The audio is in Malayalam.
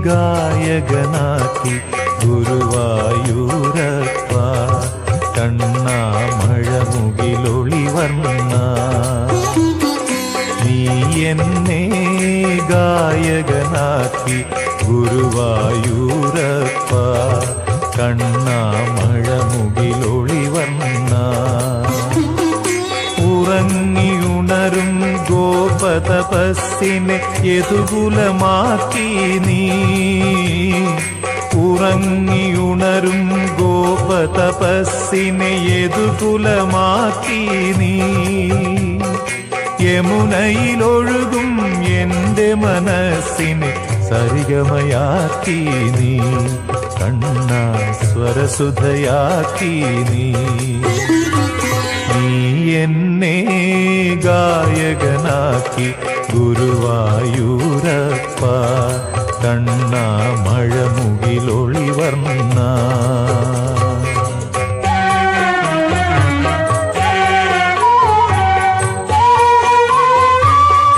ഗായകനാക്കി ഗുരുവായൂരപ്പ കണ്ണാമഴമുകിലൊളിവർണ്ണ നീ എന്നെ ഗായകനാക്കി ഗുരുവായൂരപ്പ കണ്ണാമഴമുകിലൊളിവർണ്ണ ഉറങ്ങിയുണരും ഗോപതപസ്സിനെ യദുകുലമാക്കി നീ ഉറങ്ങിയുണരും ഗോപതപസ്സിനെ യദുകുലമാക്കി നീ യമുനയിലൊഴുകും എൻ്റെ മനസ്സിനെ സരിഗമയാക്കി നീ കണ്ണാ സ്വരസുധയാക്കി നീ എന്നെ ഗായകനാക്കി ഗുരുവായൂരപ്പ കണ്ണാമഴമുകിലൊളിവർണ്ണ